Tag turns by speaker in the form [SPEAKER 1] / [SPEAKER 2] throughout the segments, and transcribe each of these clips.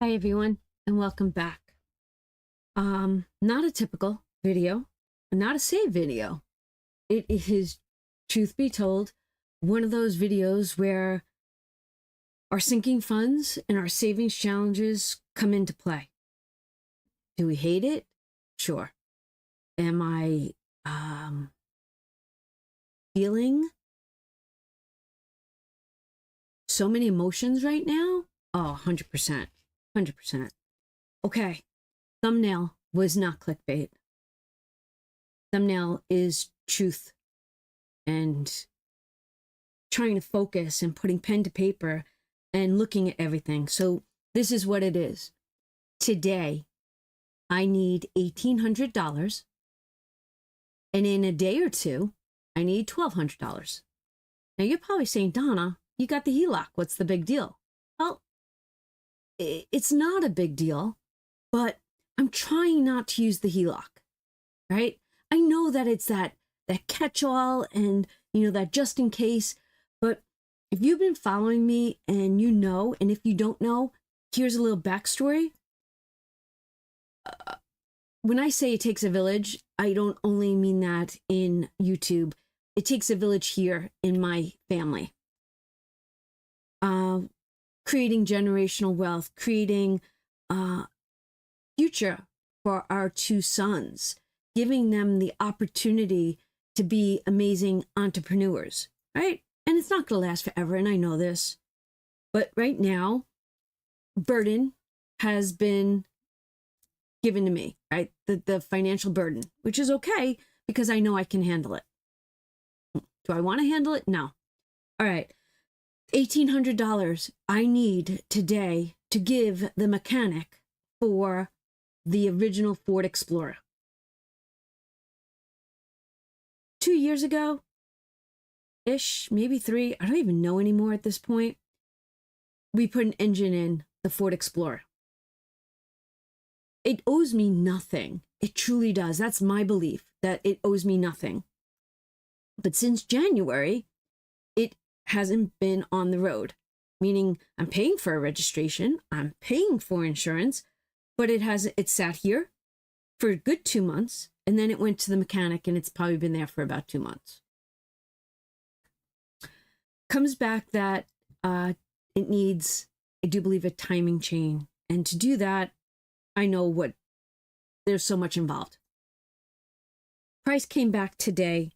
[SPEAKER 1] Hi everyone, and welcome back. Not a typical video, not a save video. It is, truth be told, one of those videos where our sinking funds and our savings challenges come into play. Do we hate it? Sure. Am I feeling so many emotions right now? Oh, 100%. 100%. Okay. Thumbnail was not clickbait. Thumbnail is truth and trying to focus and putting pen to paper and looking at everything. So this is what it is. Today, I need $1,800. And in a day or two, I need $1,200. Now you're probably saying, Donna, you got the HELOC. What's the big deal? Well, it's not a big deal, but I'm trying not to use the HELOC, right? I know that it's that catch-all and, that just in case. But if you've been following me and you know, and if you don't know, here's a little backstory. When I say it takes a village, I don't only mean that in YouTube. It takes a village here in my family. Creating generational wealth, creating future for our two sons, giving them the opportunity to be amazing entrepreneurs, right? And it's not going to last forever, and I know this. But right now, burden has been given to me, right? The financial burden, which is okay because I know I can handle it. Do I want to handle it? No. All right. $1,800 I need today to give the mechanic for the original Ford Explorer. 2 years ago-ish, maybe 3, I don't even know anymore at this point, we put an engine in the Ford Explorer. It owes me nothing. It truly does. That's my belief, that it owes me nothing. But since January, it hasn't been on the road, meaning I'm paying for a registration, I'm paying for insurance, but it sat here for a good 2 months, and then it went to the mechanic, and it's probably been there for about 2 months. Comes back that it needs, I do believe, a timing chain. And to do that, I know there's so much involved. Price came back today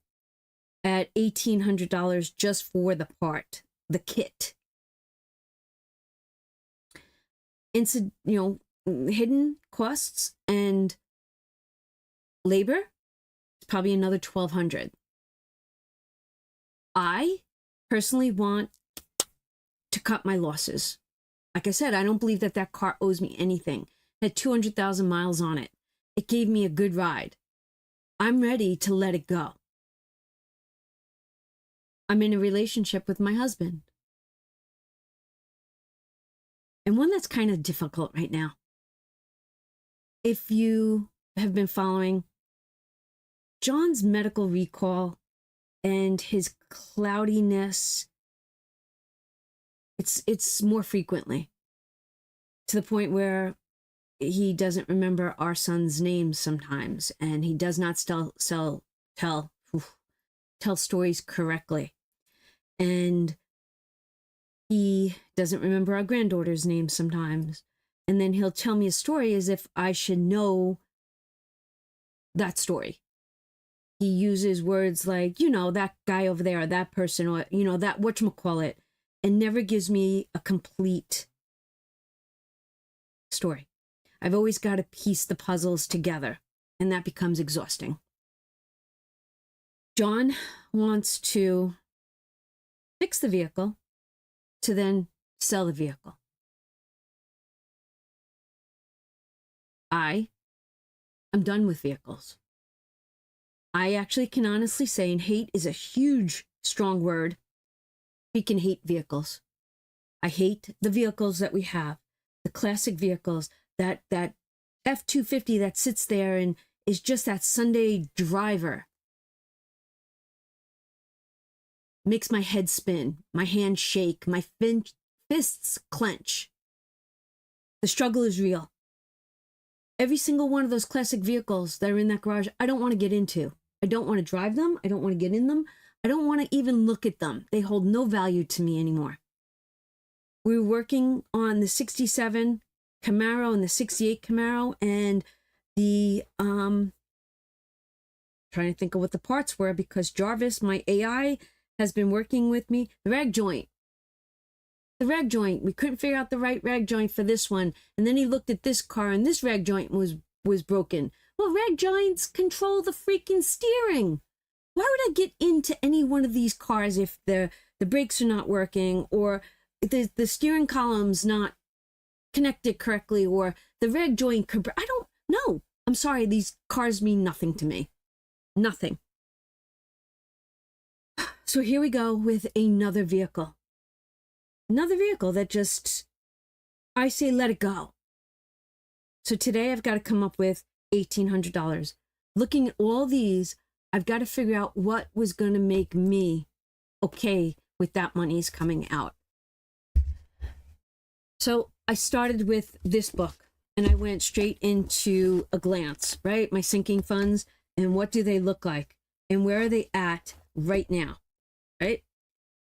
[SPEAKER 1] at $1,800 just for the part, the kit. Hidden costs and labor, it's probably another $1,200. I personally want to cut my losses. Like I said, I don't believe that car owes me anything. It had 200,000 miles on it. It gave me a good ride. I'm ready to let it go. I'm in a relationship with my husband. And one that's kind of difficult right now. If you have been following John's medical recall and his cloudiness, it's more frequently, to the point where he doesn't remember our son's names sometimes, and he does not tell stories correctly. And he doesn't remember our granddaughter's name sometimes. And then he'll tell me a story as if I should know that story. He uses words like, that guy over there, or that person, or, that whatchamacallit, and never gives me a complete story. I've always got to piece the puzzles together, and that becomes exhausting. John wants to fix the vehicle to then sell the vehicle. I am done with vehicles. I actually can honestly say, and hate is a huge, strong word, we can hate vehicles. I hate the vehicles that we have, the classic vehicles, that F-250 that sits there and is just that Sunday driver. Makes my head spin, my hands shake, my fists clench. The struggle is real. Every single one of those classic vehicles that are in that garage, I don't want to get into. I don't want to drive them. I don't want to get in them. I don't want to even look at them. They hold no value to me anymore. We were working on the 67 Camaro and the 68 Camaro, and the trying to think of what the parts were, because Jarvis, my AI, has been working with me. The rag joint. We couldn't figure out the right rag joint for this one. And then he looked at this car, and this rag joint was broken. Well, rag joints control the freaking steering. Why would I get into any one of these cars if the brakes are not working, or the steering column's not connected correctly, or the rag joint? I don't know. I'm sorry. These cars mean nothing to me. Nothing. So here we go with another vehicle. Another vehicle that just, I say, let it go. So today I've got to come up with $1,800. Looking at all these, I've got to figure out what was going to make me okay with that money's coming out. So I started with this book, and I went straight into a glance, right? My sinking funds, and what do they look like? And where are they at right now, right?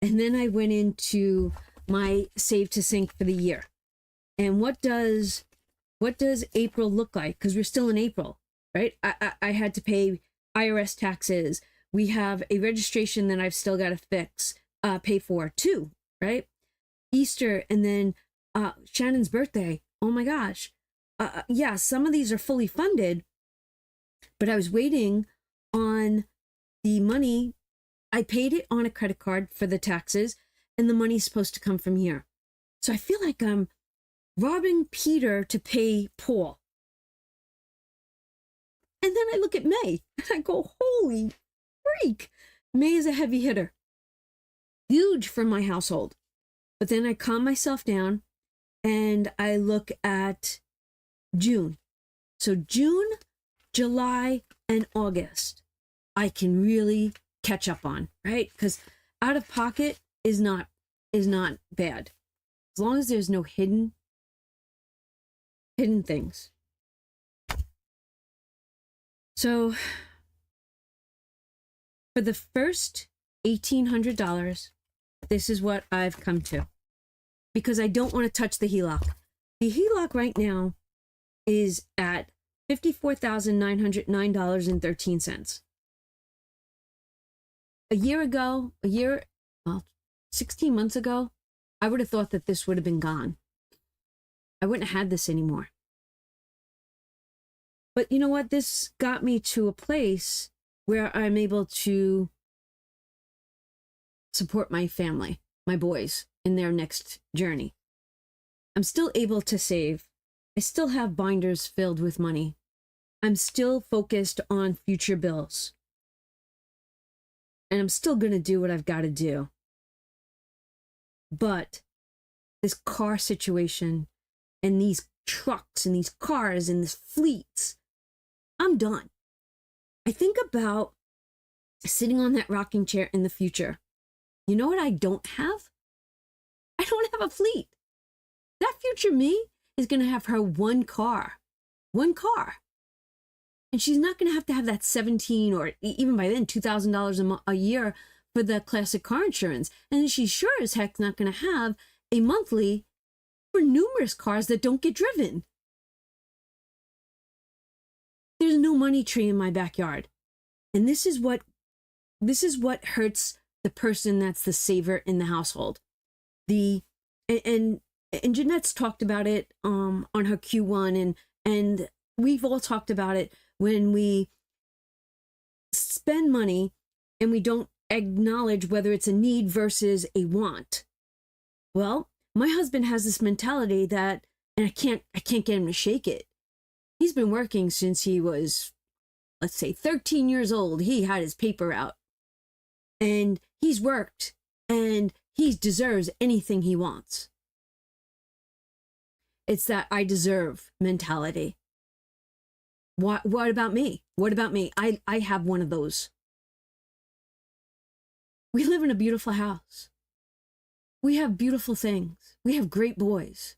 [SPEAKER 1] And then I went into my save to sink for the year. And what does April look like? Because we're still in April, right? I had to pay IRS taxes. We have a registration that I've still got to pay for too, right? Easter, and then Shannon's birthday. Oh my gosh. Yeah, some of these are fully funded, but I was waiting on the money. I paid it on a credit card for the taxes, and the money's supposed to come from here. So I feel like I'm robbing Peter to pay Paul. And then I look at May, and I go, holy freak. May is a heavy hitter. Huge for my household. But then I calm myself down, and I look at June. So June, July, and August, I can really catch up on, right? Because out of pocket is not bad, as long as there's no hidden things. So for the first $1,800, this is what I've come to, because I don't want to touch the HELOC. The HELOC right now is at $54,909.13. A year ago, 16 months ago, I would have thought that this would have been gone. I wouldn't have had this anymore. But you know what? This got me to a place where I'm able to support my family, my boys, in their next journey. I'm still able to save. I still have binders filled with money. I'm still focused on future bills. And I'm still going to do what I've got to do. But this car situation and these trucks and these cars and these fleets, I'm done. I think about sitting on that rocking chair in the future. You know what I don't have? I don't have a fleet. That future me is going to have her one car. One car. And she's not going to have that $17 or even by then $2,000 a year for the classic car insurance. And she sure as heck not going to have a monthly for numerous cars that don't get driven. There's no money tree in my backyard. And this is what hurts the person that's the saver in the household. And Jeanette's talked about it on her Q1, and we've all talked about it when we spend money and we don't acknowledge whether it's a need versus a want. Well, my husband has this mentality that, and I can't get him to shake it. He's been working since he was, let's say, 13 years old. He had his paper out. And he's worked, and he deserves anything he wants. It's that I deserve mentality. What about me? What about me? I have one of those. We live in a beautiful house. We have beautiful things. We have great boys.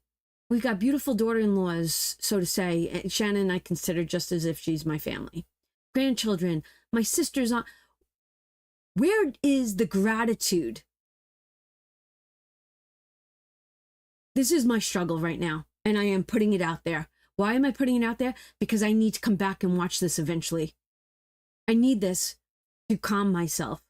[SPEAKER 1] We've got beautiful daughter-in-laws, so to say. And Shannon I consider just as if she's my family. Grandchildren, my sisters. Where is the gratitude? This is my struggle right now, and I am putting it out there. Why am I putting it out there? Because I need to come back and watch this eventually. I need this to calm myself.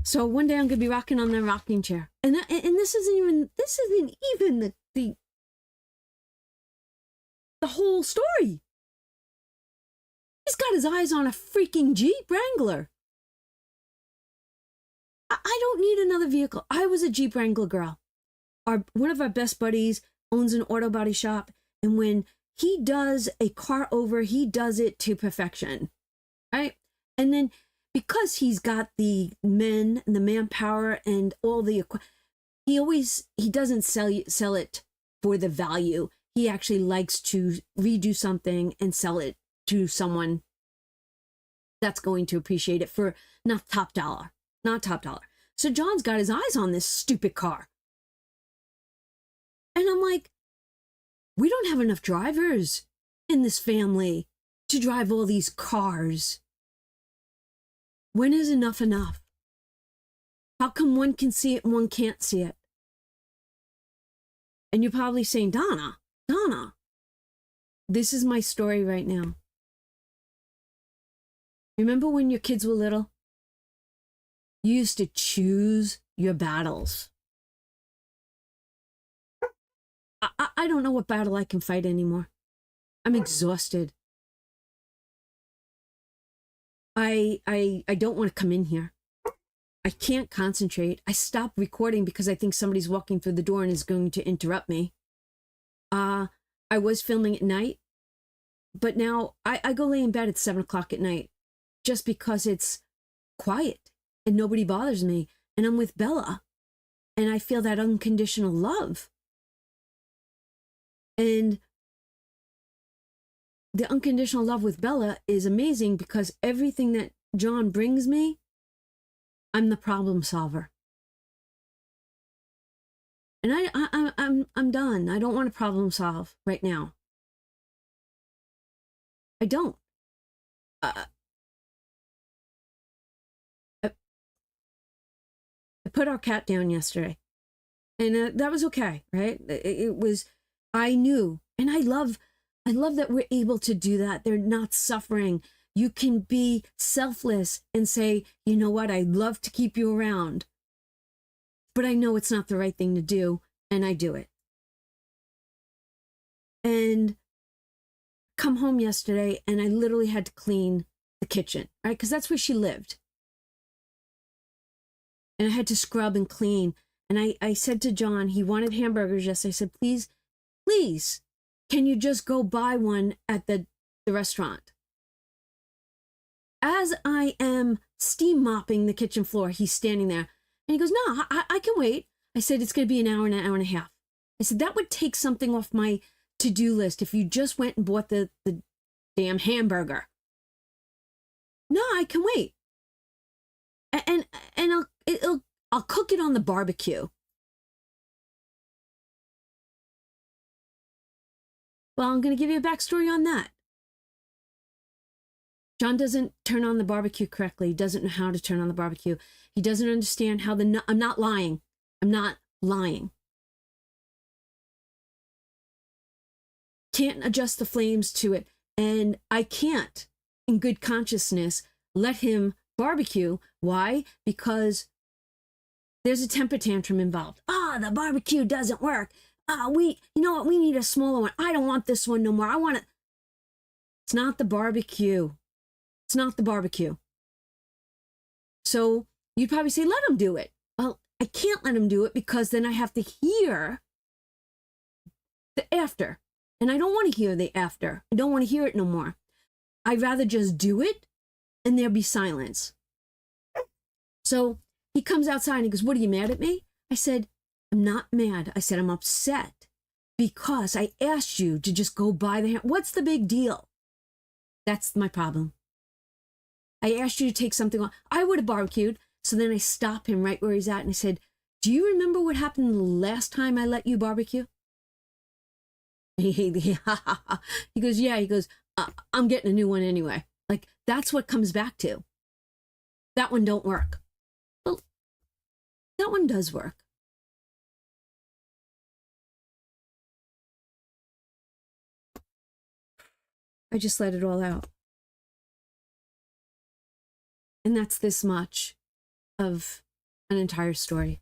[SPEAKER 1] So one day I'm gonna be rocking on the rocking chair, and this isn't even the whole story. He's got his eyes on a freaking Jeep Wrangler. I don't need another vehicle. I was a Jeep Wrangler girl. One of our best buddies owns an auto body shop, and when he does a car over, he does it to perfection, right? And then because he's got the men and the manpower and all the he doesn't sell it for the value. He actually likes to redo something and sell it to someone that's going to appreciate it for not top dollar. So John's got his eyes on this stupid car. And I'm like, we don't have enough drivers in this family to drive all these cars. When is enough enough? How come one can see it and one can't see it? And you're probably saying, Donna, this is my story right now. Remember when your kids were little? You used to choose your battles. I don't know what battle I can fight anymore. I'm exhausted. I don't want to come in here. I can't concentrate. I stopped recording because I think somebody's walking through the door and is going to interrupt me. I was filming at night, but now I go lay in bed at 7 o'clock at night just because it's quiet and nobody bothers me. And I'm with Bella and I feel that unconditional love. And the unconditional love with Bella is amazing because everything that John brings me, I'm the problem solver. And I'm done. I don't want to problem solve right now. I don't. I put our cat down yesterday, and that was okay, right? It was. I knew, and I love that we're able to do that. They're not suffering. You can be selfless and say, you know what, I'd love to keep you around, but I know it's not the right thing to do, and I do it. And come home yesterday, and I literally had to clean the kitchen, right? Because that's where she lived. And I had to scrub and clean. And I said to John, he wanted hamburgers yesterday. I said, please, can you just go buy one at the restaurant? As I am steam mopping the kitchen floor, he's standing there. And he goes, no, I can wait. I said, it's going to be an hour and a half. I said, that would take something off my to-do list if you just went and bought the damn hamburger. No, I can wait. And I'll cook it on the barbecue. Well, I'm going to give you a backstory on that. John doesn't turn on the barbecue correctly. He doesn't know how to turn on the barbecue. He doesn't understand how I'm not lying. I'm not lying. Can't adjust the flames to it. And I can't, in good consciousness, let him barbecue. Why? Because there's a temper tantrum involved. The barbecue doesn't work. You know what? We need a smaller one. I don't want this one no more. I want it. It's not the barbecue. It's not the barbecue. So you'd probably say, let him do it. Well, I can't let him do it because then I have to hear the after. And I don't want to hear the after. I don't want to hear it no more. I'd rather just do it and there be silence. So he comes outside and he goes, what, are you mad at me? I said, I'm not mad. I said, I'm upset because I asked you to just go buy the ham. What's the big deal? That's my problem. I asked you to take something on. I would have barbecued. So then I stopped him right where he's at and I said, do you remember what happened the last time I let you barbecue? He goes, yeah. He goes, I'm getting a new one anyway. Like, that's what comes back to. That one don't work. Well, that one does work. I just let it all out. And that's this much of an entire story.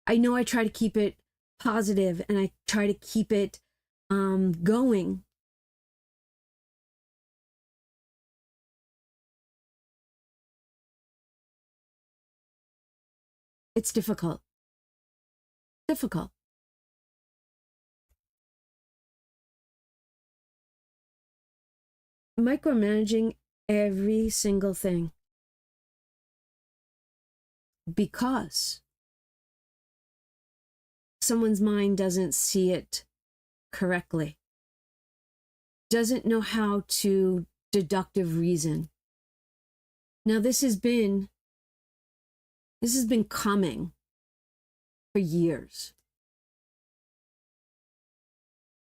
[SPEAKER 1] I know I try to keep it positive and I try to keep it going. It's difficult. Difficult. Micromanaging every single thing. Because someone's mind doesn't see it correctly, doesn't know how to deductive reason. Now, this has been coming for years.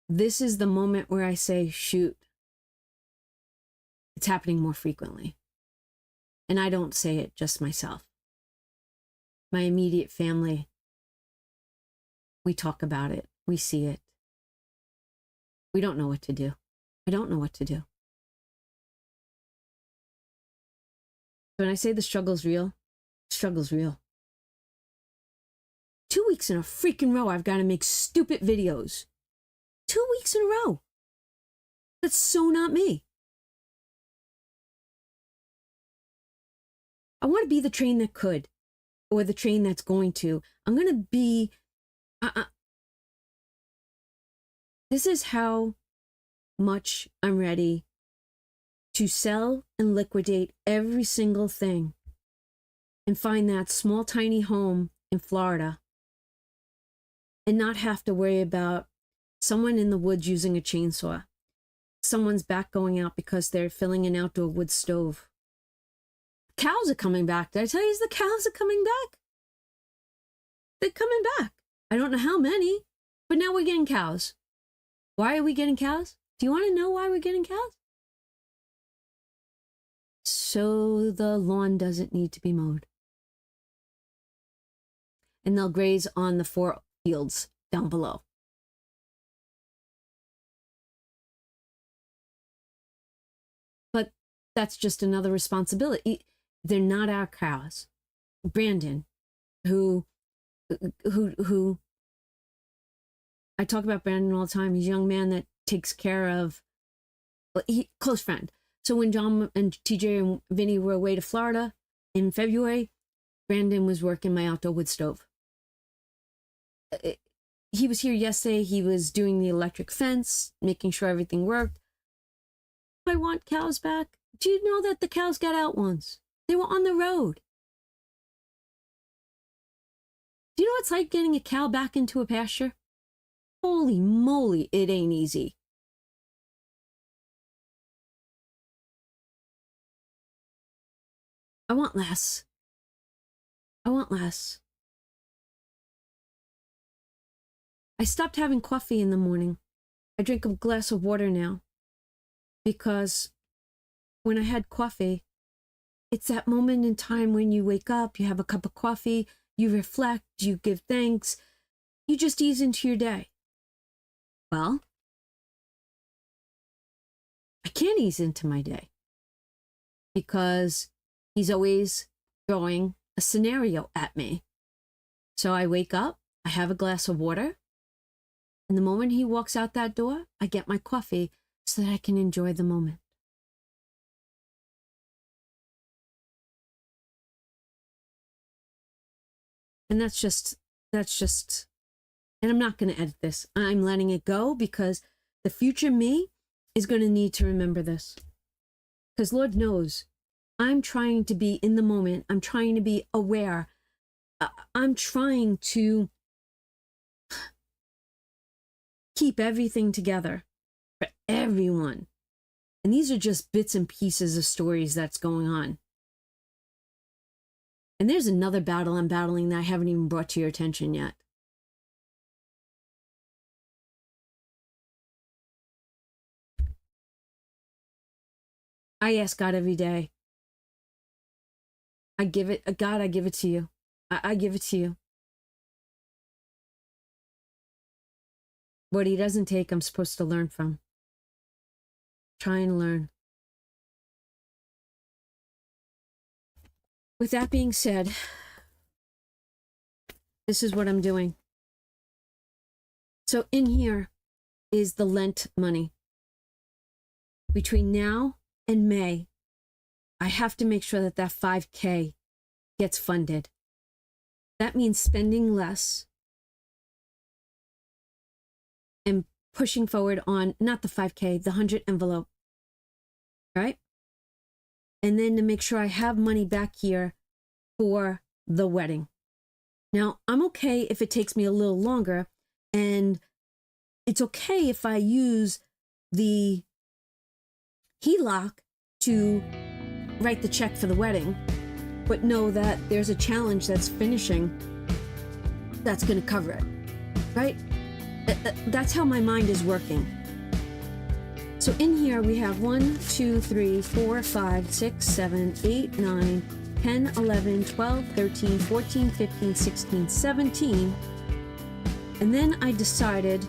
[SPEAKER 1] This is the moment where I say, shoot, it's happening more frequently. And I don't say it just myself. My immediate family, we talk about it. We see it. We don't know what to do. I don't know what to do. When I say the struggle's real, the struggle's real. 2 weeks in a freaking row, I've got to make stupid videos. 2 weeks in a row. That's so not me. I want to be the train that could, or the train that's going to. I'm going to be... This is how much I'm ready to sell and liquidate every single thing and find that small, tiny home in Florida and not have to worry about someone in the woods using a chainsaw, someone's back going out because they're filling an outdoor wood stove. Cows are coming back. Did I tell you the cows are coming back? They're coming back. I don't know how many, but now we're getting cows. Why are we getting cows? Do you want to know why we're getting cows? So the lawn doesn't need to be mowed. And they'll graze on the 4 fields down below. But that's just another responsibility. They're not our cows. Brandon, who I talk about Brandon all the time. He's a young man that takes care of, close friend. So when John and TJ and Vinny were away to Florida in February, Brandon was working my outdoor wood stove. He was here yesterday. He was doing the electric fence, making sure everything worked. I want cows back. Do you know that the cows got out once? They were on the road. Do you know what it's like getting a cow back into a pasture? Holy moly, it ain't easy. I want less. I want less. I stopped having coffee in the morning. I drink a glass of water now. Because when I had coffee, it's that moment in time when you wake up, you have a cup of coffee, you reflect, you give thanks, you just ease into your day. Well, I can't ease into my day because he's always throwing a scenario at me. So I wake up, I have a glass of water, and the moment he walks out that door, I get my coffee so that I can enjoy the moment. And that's just, and I'm not going to edit this. I'm letting it go because the future me is going to need to remember this. Because Lord knows, I'm trying to be in the moment. I'm trying to be aware. I'm trying to keep everything together for everyone. And these are just bits and pieces of stories that's going on. And there's another battle I'm battling that I haven't even brought to your attention yet. I ask God every day. I give it, God, I give it to you. I give it to you. What he doesn't take, I'm supposed to learn from. Try and learn. With that being said, this is what I'm doing. So in here is the Lent money. Between now and May, I have to make sure that that 5K gets funded. That means spending less and pushing forward on, not the 5K, the 100 envelope, right? And then to make sure I have money back here for the wedding. Now, I'm okay if it takes me a little longer, and it's okay if I use the HELOC to write the check for the wedding, but know that there's a challenge that's finishing that's going to cover it, right? That's how my mind is working. So in here we have 1, 2, 3, 4, 5, 6, 7, 8, 9, 10, 11, 12, 13, 14, 15, 16, 17. And then I decided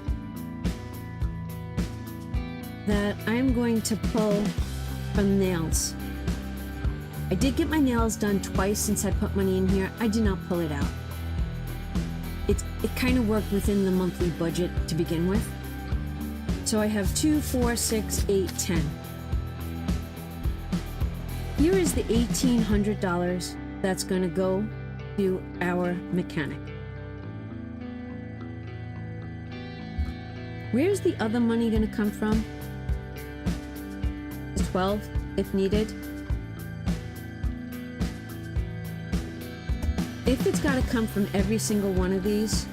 [SPEAKER 1] that I'm going to pull from nails. I did get my nails done twice since I put money in here. I did not pull it out. It kind of worked within the monthly budget to begin with. So I have 2, 4, 6, 8, 10. Here is the $1,800 that's going to go to our mechanic. Where's the other money going to come from? The 12, if needed. If it's got to come from every single one of these,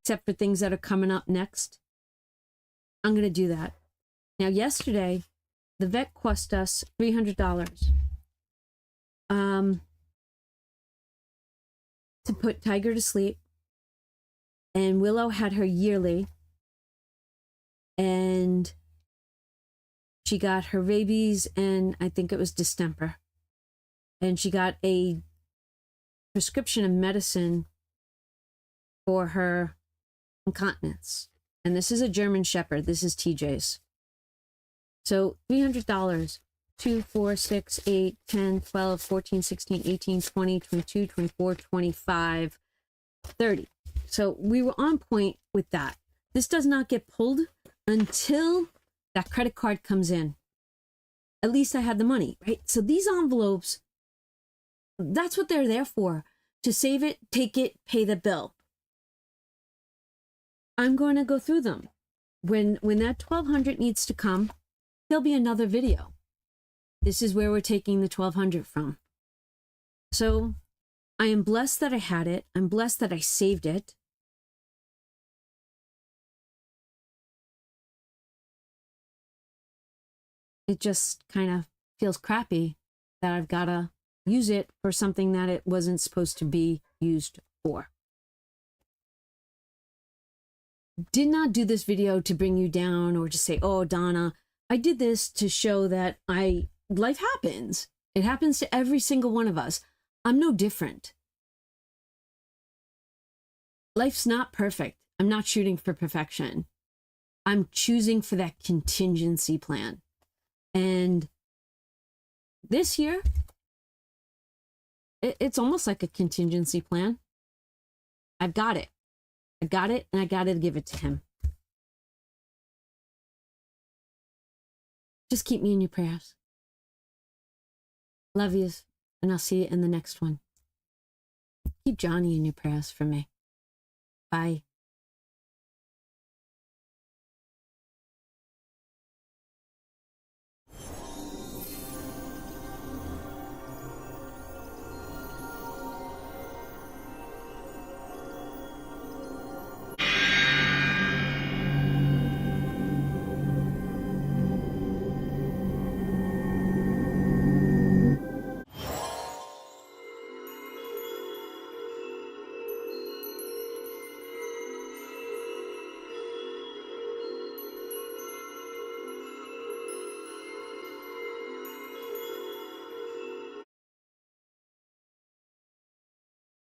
[SPEAKER 1] except for things that are coming up next, I'm going to do that. Now, yesterday, the vet cost us $300 to put Tiger to sleep. And Willow had her yearly. And she got her rabies and I think it was distemper. And she got a prescription of medicine for her incontinence. And this is a German Shepherd. This is TJ's. So $300, 2, 4, 6, 8, 10, 12, 14, 16, 18, 20, 22, 24, 25, 30. So we were on point with that. This does not get pulled until that credit card comes in. At least I had the money, right? So these envelopes, that's what they're there for. To save it, take it, pay the bill. I'm going to go through them. When that $1,200 needs to come, there'll be another video. This is where we're taking the $1,200 from. So I am blessed that I had it. I'm blessed that I saved it. It just kind of feels crappy that I've got to use it for something that it wasn't supposed to be used for. Did not do this video to bring you down or to say, oh, Donna, I did this to show that life happens. It happens to every single one of us. I'm no different. Life's not perfect. I'm not shooting for perfection. I'm choosing for that contingency plan. And this year, it's almost like a contingency plan. I've got it. I got it, and I got to give it to him. Just keep me in your prayers. Love yous, and I'll see you in the next one. Keep Johnny in your prayers for me. Bye.